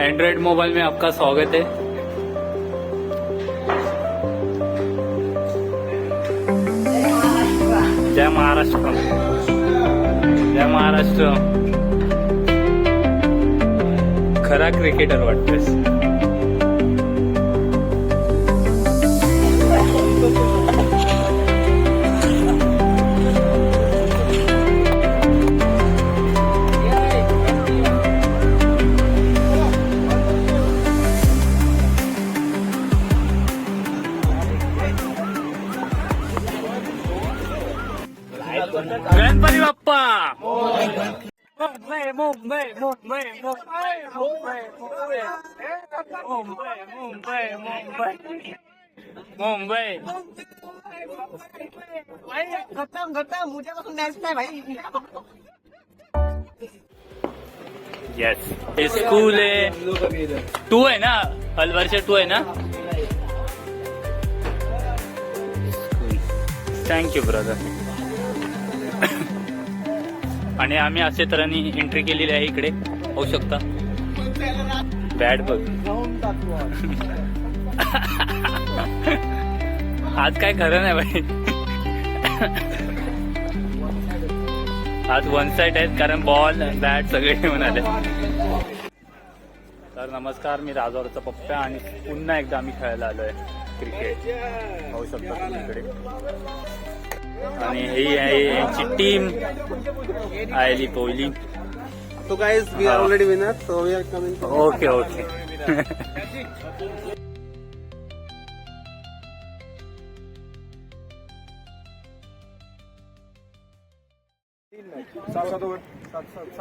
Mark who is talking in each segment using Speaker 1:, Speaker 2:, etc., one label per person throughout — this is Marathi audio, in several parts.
Speaker 1: एंड्रॉइड मोबाइल में आपका स्वागत है। जय महाराष्ट्र, जय महाराष्ट्र। खरा क्रिकेटर वाटतोस। गणपती बाप्पा। मुंबई मुंबई मुंबई मुंबई मुंबई मुंबई मुंबई मुंबई मुंबई
Speaker 2: भाई खत्म मुझे तो नेक्स्ट है भाई।
Speaker 1: यस, स्कूल है। 2 है ना, अलवर्ष 2 है ना। Thank you brother. आणि आम्ही असे तऱ्हेने एंट्री केलेली आहे इकडे, होऊ शकता। बॅट बघ। आज काय खरं नाही भाई। आज वन साइड आहेत, कारण बॉल बॅट सगळे घेऊन आले। तर नमस्कार, मी राजौरचा पप्प्या आणि पुन्हा एकदा आम्ही खेळायला आलोय क्रिकेट, होऊ शकता तुम्ही इकडे। आणि ही आहे यांची टीम आयली पोहली।
Speaker 2: So guys, we are already winners, so we are coming.
Speaker 1: Okay okay.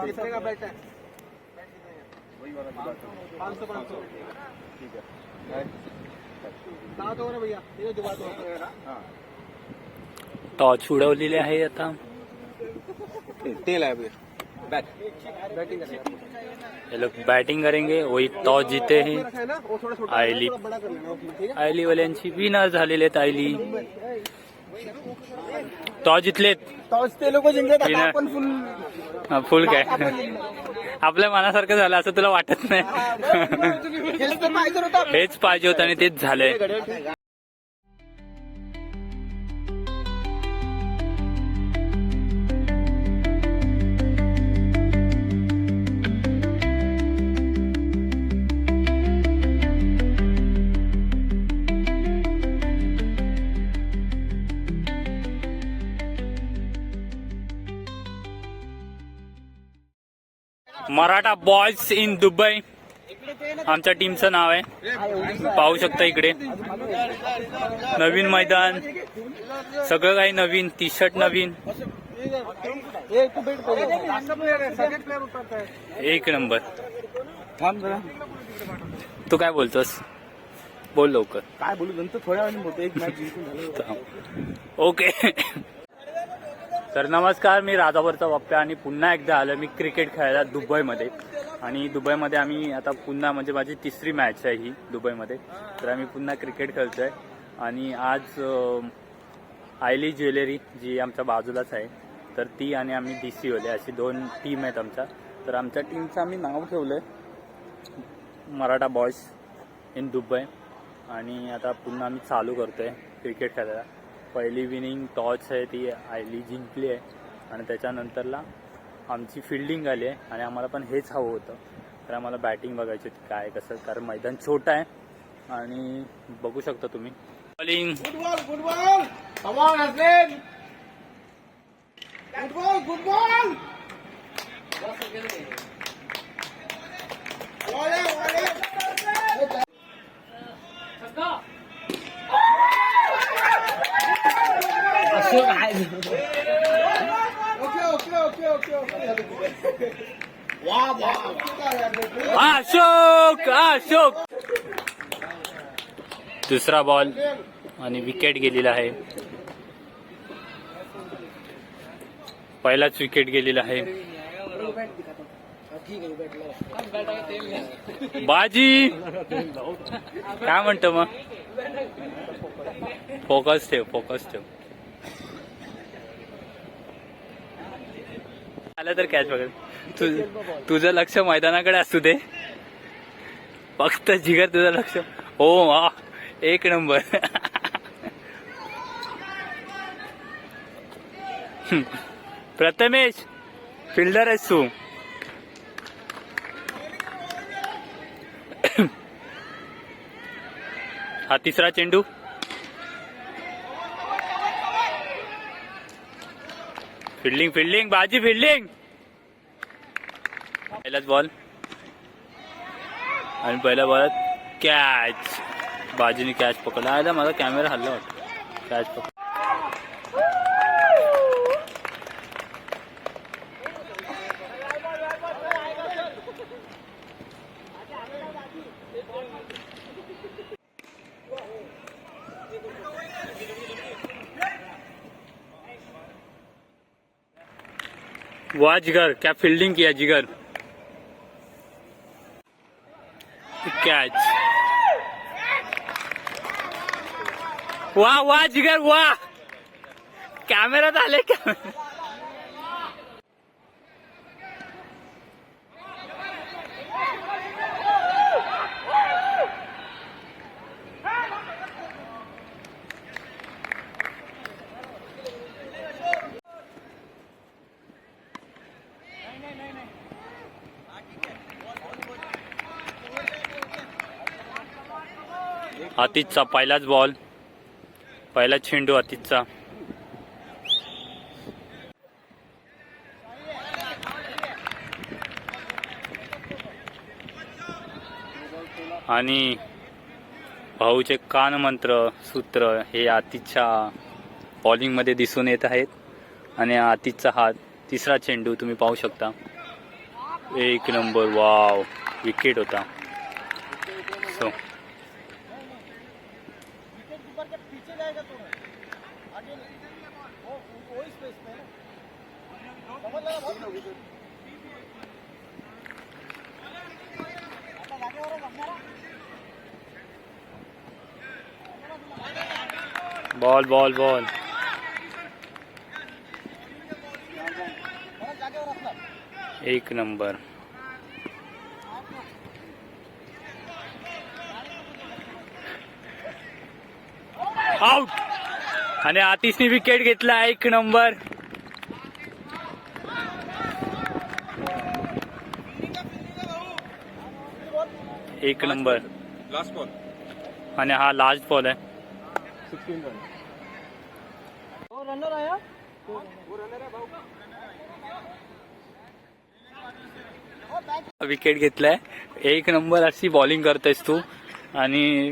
Speaker 2: कितने का बैट है? 500 ठीक है। 7 ओवर भैया, ये जो बात हो रहा है।
Speaker 1: टॉच उडवलेली आहे आता।
Speaker 2: टेल है अभी, बैटिंग करेंगे।
Speaker 1: ये लोग बैटिंग करेंगे, वही टॉस जीते हैं।
Speaker 2: है ना, वो थोड़ा छोटा
Speaker 1: आयली
Speaker 2: बड़ा कर लेना उसमें, ठीक है।
Speaker 1: आयली वाल्यांची विनर झालेले आहेत आयली। टॉस जितलेत,
Speaker 2: टॉस ते लोक जिंकले,
Speaker 1: Winner.
Speaker 2: आता आपण फुल
Speaker 1: फुल काय आपल्या मनासारखं झालं असं तुला वाटत नाही।
Speaker 2: हेच तर पाहिजे होतं।
Speaker 1: हेच पाहिजे होतं आणि तेच झालंय। मराठा बॉयज इन दुबई आमच्या टीमचं नाव आहे, पाहू शकता इकडे। नवीन मैदान, सगळं काही नवीन, टी शर्ट नवीन, एक नंबर। तू काय बोलतोस, बोल लवकर।
Speaker 2: काय बोलू, नंतर थोड्या वेळाने बोलतो, एक मॅच जिंकून झालं।
Speaker 1: ओके। तर नमस्कार, मी राजावरचा पप्प्या आणि पुन्हा एकदा आलो मी क्रिकेट खेळायला दुबईमध्ये। आणि दुबईमध्ये आम्ही आता पुन्हा, म्हणजे माझी 3री मॅच आहे ही दुबईमध्ये, तर आम्ही पुन्हा क्रिकेट खेळतोय। आणि आज आयली ज्वेलरी जी आमच्या बाजूलाच आहे, तर ती आणि आम्ही DC वाले अशी 2 टीम आहेत आमच्या। तर आमच्या टीमचं आम्ही नाव ठेवलंय मराठा बॉयज इन दुबई। आणि आता पुन्हा आम्ही चालू करतोय क्रिकेट खेळायला। पहिली विनिंग टॉस आहे ती आयली जिंकली आहे, आणि त्याच्यानंतरला आमची फिल्डिंग आली आहे। आणि आम्हाला पण हेच हवं होतं, तर आम्हाला बॅटिंग बघायची होती काय कसं, कारण मैदान छोटं आहे। आणि बघू शकता तुम्ही bowling.
Speaker 2: Good ball come on हसलेन, गुड बॉल
Speaker 1: अशोक अशोक दुसरा बॉल आणि विकेट गेलेला आहे। पहिलाच विकेट गेलेला आहे। बाजी काय म्हणतो मग, फोकस ठेव, फोकस ठेव। आलं तर कॅच पकड. तुझं लक्ष मैदानाकडे असू दे फक्त. जिगर तुझं लक्ष. हो वा, एक नंबर. प्रथमेश फिल्डर आहेस तू. हा तिसरा चेंडू. फिल्डिंग बाजी फिल्डिंग. पहिलाच बॉल आणि पहिल्या बॉलात कॅच. बाजीने कॅच पकडला. आयला माझा कॅमेरा हल्ला वाटतं. कॅच पकड. वाह जिगर, क्या फील्डिंग किया जिगर. कॅच. वाह वाह जिगर वाह. कॅमेरात आले. आतिशचा पहिलाच बॉल. पहिला चेंडू आतिशचा. आणि भाऊचे कानमंत्र सूत्र हे आतिशच्या बॉलिंग मध्ये दिसून येत आहेत. आणि आतिशचा हा तिसरा चेंडू तुम्ही पाहू शकता. एक नंबर. वाव, विकेट होता. So ball ball ball. एक नंबर. आउट. आणि आतिशने विकेट घेतला. एक नंबर. एक नंबर.
Speaker 2: Last ball.
Speaker 1: आणि हा लास्ट बॉल आहे.
Speaker 2: 16 रन. रनर आया. वो रनर है भाऊ.
Speaker 1: विकेट घेतलाय. एक नंबर अशी बॉलिंग करतोयस तू. आणि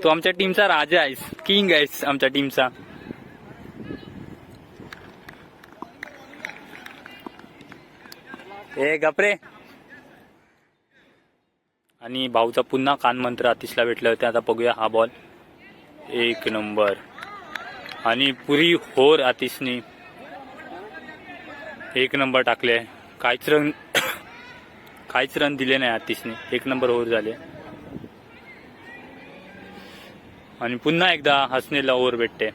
Speaker 1: तू आमच्या टीमचा राजा आहेस. किंग आहेस आमच्या टीमचा. ए गपरे. आणि भाऊचा पुन्हा कानमंत्र आतिशला भेटले होते. आता बघूया हा बॉल. एक नंबर. आणि पुरी होर आतिशने एक नंबर टाकले. काहीच रन दिले नाही आतिशने. एक नंबर ओव्हर झाले. आणि पुन्हा एकदा हसनेला ओव्हर भेटते.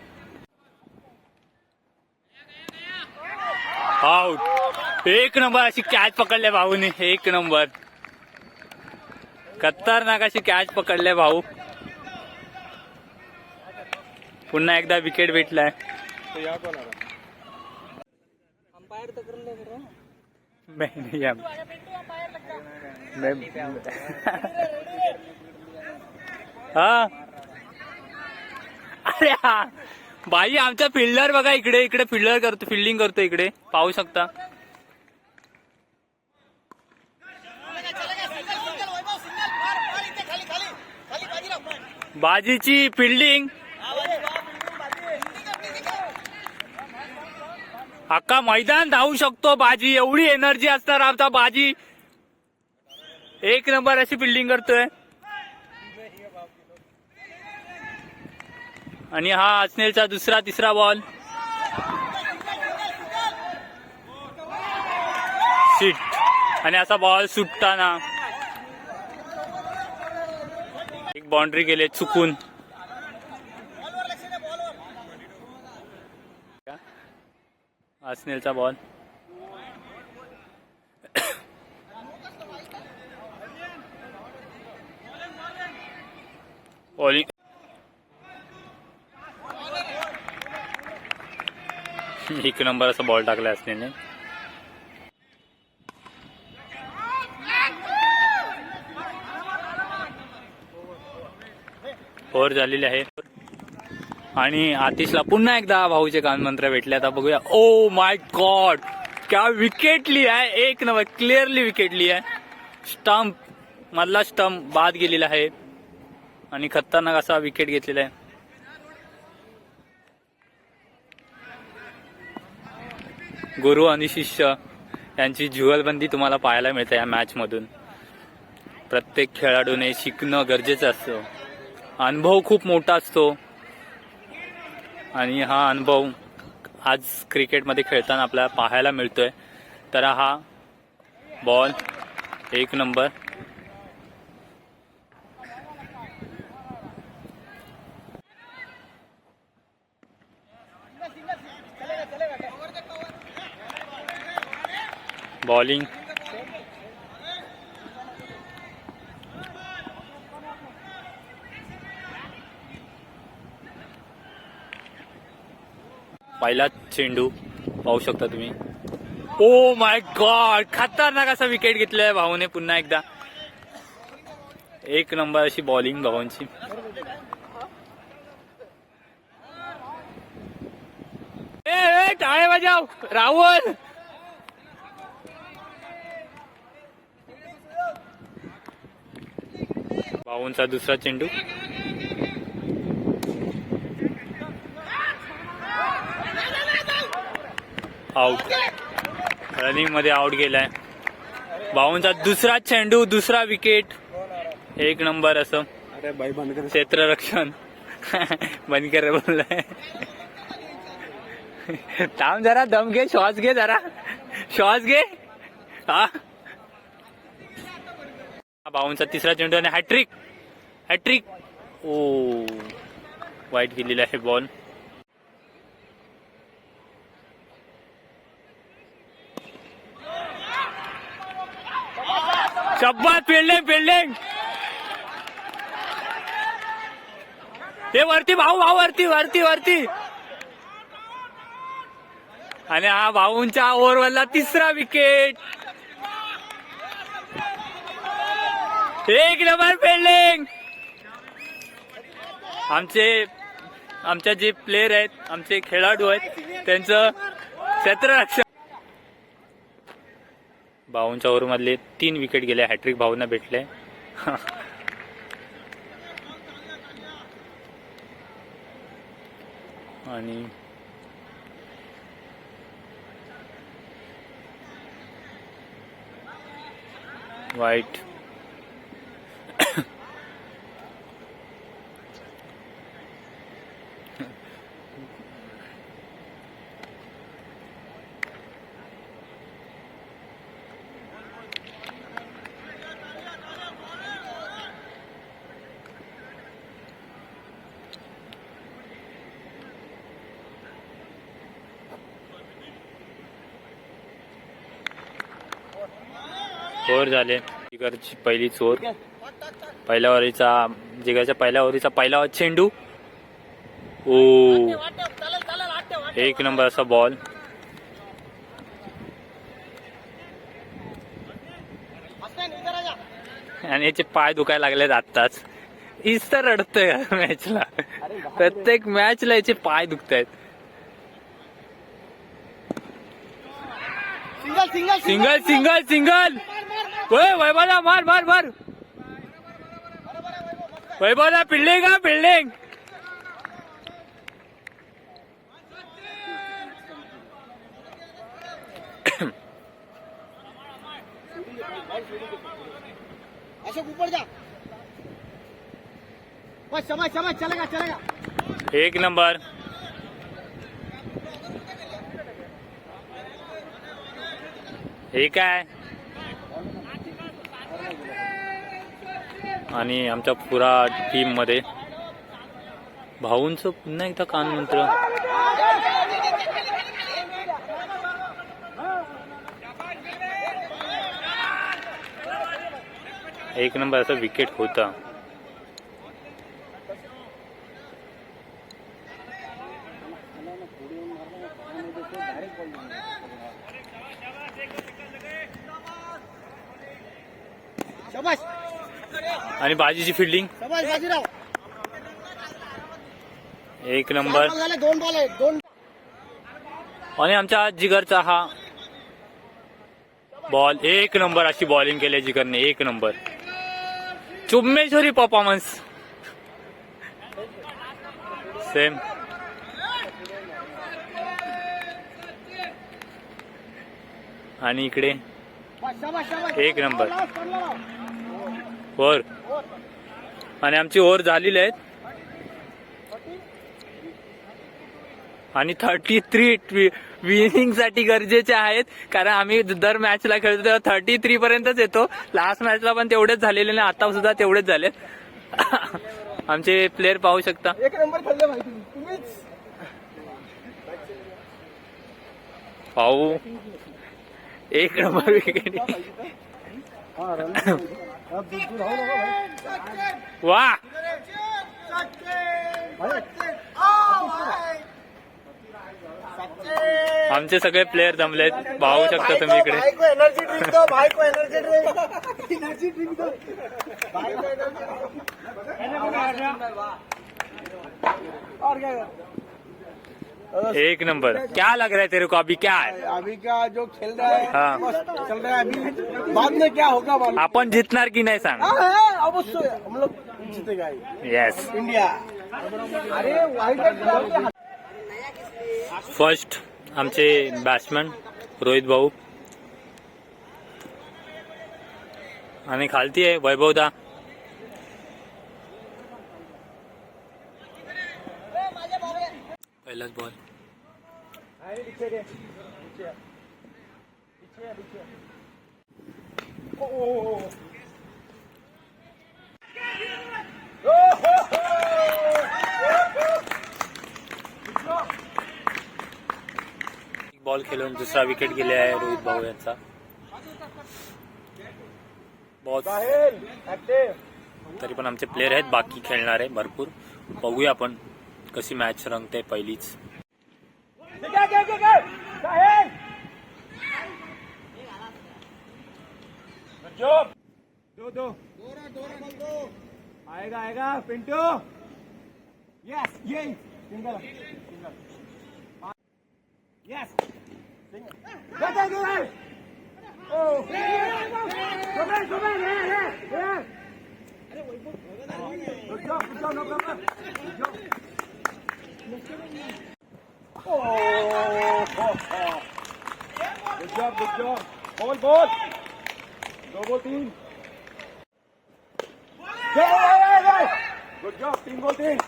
Speaker 1: आउट. एक नंबर अशी कॅच पकडले भाऊने. एक नंबर. खतरनाक अशी कॅच पकडले भाऊ. पुन्हा एकदा विकेट भेटलाय.
Speaker 2: अंपायर तो कर ले करो.
Speaker 1: हा. अरे हा बाई आमचा फिल्डर बघा. इकडे इकडे फिल्डर करतो. फिल्डिंग करतो. इकडे पाहू शकता. बाजीची फिल्डिंग. अख्खा मैदान धावू शकतो बाजी. एवढी एनर्जी असणार आमचा बाजी. एक नंबर अशी फिल्डिंग करतोय. आणि हा हसनेलचा दुसरा तिसरा बॉल. सीट. आणि असा बॉल सुटताना एक बाउंड्री गेले चुकून. हसनेलचा बॉल. बॉलिंग एक नंबर असा बॉल टाकला असल्याने ओव्हर झालेली आहे आणि आतिशला पुन्हा एकदा भाऊचे कानमंत्र भेटले. आता बघूया. ओ माय गॉड, क्या विकेट ली आहे. एक नंबर क्लिअरली विकेट ली आहे. स्टंप मधला स्टंप बाद गेलेला आहे आणि खतरनाक असा विकेट घेतलेला आहे. गुरु आणि शिष्य यांची जुगलबंदी तुम्हाला पाहायला मिळते या मॅच मधून. प्रत्येक खेळाडूने शिकणं गरजेचं असतं. अनुभव खूप मोठा असतो आणि हा अनुभव आज क्रिकेटमध्ये खेळताना आपल्याला पाहायला मिळतोय. तर हा बॉल एक नंबर. बॉलिंग पहिला चेंडू पाहू शकता तुम्ही. ओ माय गॉड, खतरनाक असा विकेट घेतलाय भाऊने पुन्हा एकदा. एक नंबर अशी बॉलिंग भाऊंची. टाळे वाजव राहुल. भाऊंचा दुसरा चेंडू. आउट. रनिंग मध्ये आउट गेलाय. भाऊंचा दुसरा चेंडू, दुसरा विकेट. एक नंबर असं.
Speaker 2: अरे भाई बंद कर.
Speaker 1: क्षेत्ररक्षण बंद कर बोललाय. थांब जरा, दम घे, श्वास घे जरा, श्वास घे. हा भाऊंचा तिसरा चेंडू आणि हॅट्रिक. हॅट्रिक. ओ वाईट गेलेला आहे बॉल. शब्बात. Fielding fielding. ते वरती भाऊ, भाऊ वरती वरती वरती. आणि हा भाऊंच्या ओव्हरवरला तिसरा विकेट. एक नंबर फिल्डिंग. आमच्या जे प्लेयर आहेत, आमचे खेळाडू आहेत, त्यांचं क्षेत्ररक्षण. भाऊंच्या ओव्हर मधले 3 विकेट गेले. हॅट्रिक भाऊंना भेटले. आणि वाईट. चोर झाले. जिगरची पहिली चोर. पहिल्या जिगरच्या पहिल्या ओव्हरीचा पहिला चेंडू. ओ एक नंबर असा बॉल. आणि याचे पाय दुखायला लागलेत आत्ताच. इस रडतोय मॅचला. प्रत्येक मॅचला याचे पाय दुखतायत. Single single single. वैभवला मार मार मार. वैभवला फिल्डिंग. हा फिल्डिंग.
Speaker 2: अशोक ऊपर जा. बस समझ समझ. चलेगा चलेगा.
Speaker 1: एक नंबर. हे काय. आणि आमच्या पुरा टीम मध्ये भाऊंचं पुन्हा एकदा कानमंत्र. एक नंबर असं विकेट होता.
Speaker 2: शाबास
Speaker 1: आणि बाजीची फिल्डिंग
Speaker 2: शाबास बाजीराव.
Speaker 1: एक नंबर.
Speaker 2: झाले 2 बॉल आहेत 2.
Speaker 1: आणि आमच्या जिगरचा हा बॉल एक नंबर अशी बॉलिंग केली जिगरने. एक नंबर चुम्मेश्वरी परफॉर्मन्स सेम. आणि इकडे एक नंबर ओव्हर. आणि आमची ओव्हर झालेली आहेत. आणि 33 विनिंग साठी गरजेचे आहेत, कारण आम्ही दर मॅचला खेळतो तेव्हा 33 पर्यंतच येतो. लास्ट मॅचला पण तेवढेच झालेले नाही, आता सुद्धा तेवढेच झाले. आमचे प्लेयर पाहू शकता.
Speaker 2: 1 नंबर खेळले भाई तुम्हीच.
Speaker 1: पाहू एक नंबर विकेट. वा आमचे सगळे प्लेयर जमलेत, पाहू शकता तुम्ही इकडे.
Speaker 2: एनर्जी ड्रिंक दो भाई को. एनर्जी ड्रिंक दो भाई को. और क्या
Speaker 1: एक नंबर. क्या लग रहा है तेरे को अभी? क्या है
Speaker 2: अभी का जो खेल रहा है
Speaker 1: हाँ.
Speaker 2: मस्त चल रहा है. अभी बाद में क्या होगा मालूम.
Speaker 1: आपण जितणार की नाही सांग.
Speaker 2: अवश्य हम लोग जीतेगा
Speaker 1: येस.
Speaker 2: इंडिया. अरे वाईट.
Speaker 1: फर्स्ट आमचे बॅट्समॅन रोहित भाऊ आणि खालती आहे वैभवदा. पहिलाच बॉल. बॉल खेळून दुसरा विकेट गेले आहे रोहित भाऊ यांचा. बॉस तरी पण आमचे प्लेयर आहेत बाकी खेळणारे भरपूर. बघूया आपण कशी मॅच रंगते पहिलीच.
Speaker 2: दो आएगा आएगा पिंटू. यस ये single yes good job. Ball 2 ball 3. Good job. 3 ball 3.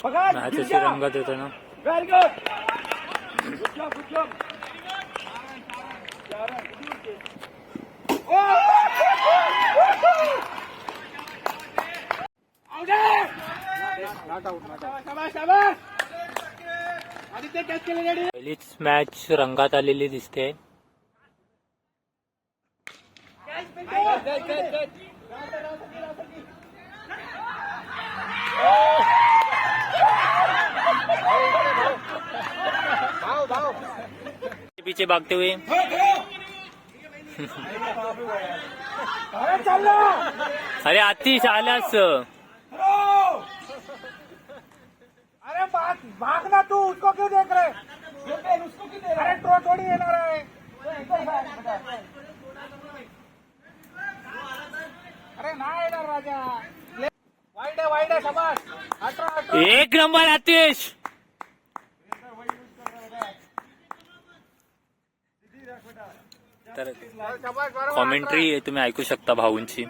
Speaker 2: या
Speaker 1: मॅच अशी रंगत येतो ना.
Speaker 2: Very good. Good job.
Speaker 1: पहिलीच मॅच रंगात आलेली दिसते. पीछे भागते हुए अरे आतिश आल्यास.
Speaker 2: अरे भागना तू. उसको क्यों देख रहे. उसको क्यों देख रहे. अरे थोड़ी येणार आहे. अरे नाही येणार राजा. वाईट आहे शाबास. 18.
Speaker 1: एक नंबर आतिश. तर कॉमेंट्री तुम्ही ऐकू शकता भाऊंची.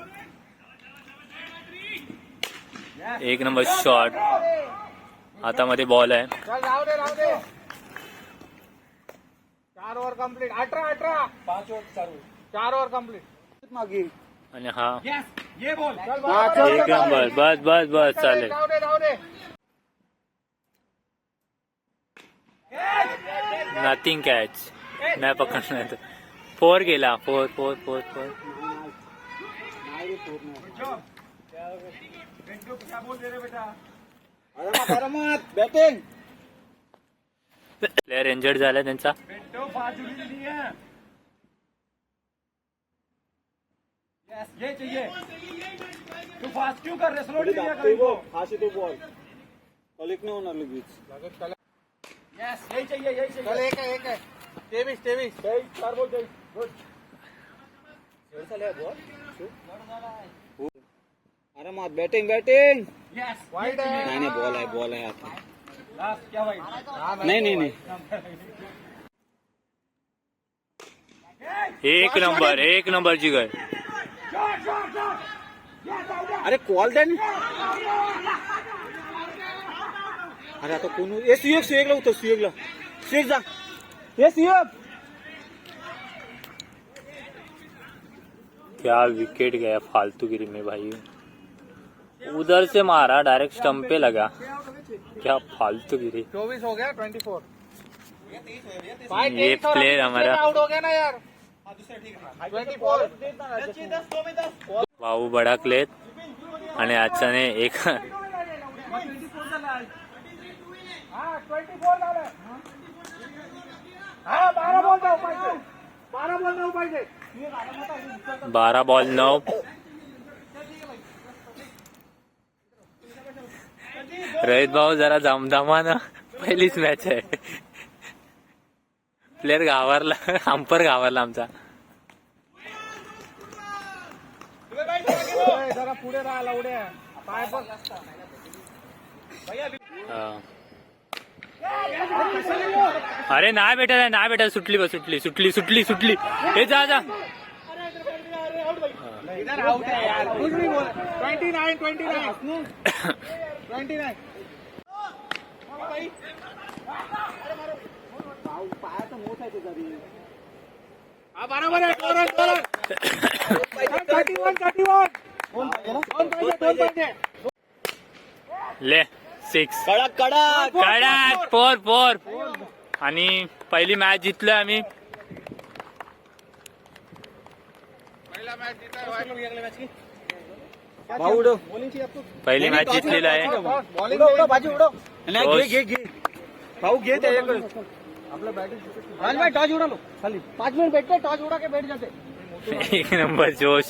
Speaker 1: एक नंबर शॉट. हातामध्ये बॉल आहे.
Speaker 2: राहू दे. 4 ओव्हर कम्प्लीट. 18. 5 ओव्हर चालू. 4 ओव्हर कम्प्लीट. मागे
Speaker 1: आणि हा
Speaker 2: ये बॉल.
Speaker 1: एक नंबर. बस चालेल.
Speaker 2: राहू दे.
Speaker 1: नथिंग कॅच नाही पकडणार. फोर गेला. Four four four four.
Speaker 2: Batting
Speaker 1: player injured झाला त्यांचा.
Speaker 2: ये चाहिए तू फास्ट क्यों कर रहे स्लो नहीं किया कभी को फास्ट तो बॉल कॉलिक ने होणार लगेच यस यही चाहिए चल एक है 23 चार बॉल 23 गुड एवढं झालं बॉल अरे मत बैटिंग यस वाइड है नहीं बॉल है आता लास्ट क्या वाइड नहीं
Speaker 1: एक नंबर जिगर.
Speaker 2: अरे कॉल दे अरे आता कोण सुएकला होतं सुएक जा सुएक
Speaker 1: क्या विकेट गया फालतूगिरी में भाई. उधर से मारा डायरेक्ट स्टंप पे लगा. क्या फालतूगिरी.
Speaker 2: 24 हो गया 24
Speaker 1: ये प्लेयर हमारा
Speaker 2: आउट हो गया ना यार 24
Speaker 1: भाऊ बडा क्लेत आणि आजच्याने एक
Speaker 2: 24 झालं हा 12 बॉल जाऊ पाहिजे 12 बॉल जाऊ पाहिजे
Speaker 1: 12 बॉल 9. रोहित भाऊ जरा जमदमा ना. पहिलीच मॅच आहे. प्लेअर घावरला. अंपर घावरला आमचा.
Speaker 2: जरा पुढे राहिला उड्या पाय बघ
Speaker 1: अरे नाही बेटा सुटली. हे जा
Speaker 2: इधर आउट है यार कुछ नहीं बोल 29 पायाचं मोठ आहे ते जरी हा बरोबर आहे 31 दोन पाहिजे
Speaker 1: ले 6.
Speaker 2: कडक
Speaker 1: कडक 4 आणि पहिली मॅच जिंकलोय आम्ही.
Speaker 2: पहिला मॅच जिंकला
Speaker 1: पहिली मॅच जिंकलेली आहे.
Speaker 2: बॉलिंग बाजी उडव नाही घे भाऊ घे ते आपलं बॅटिंग टॉस उडा लो खाली 5 मिनिट बैठते टॉस उड़ा के बैठ जाते.
Speaker 1: एक नंबर जोश.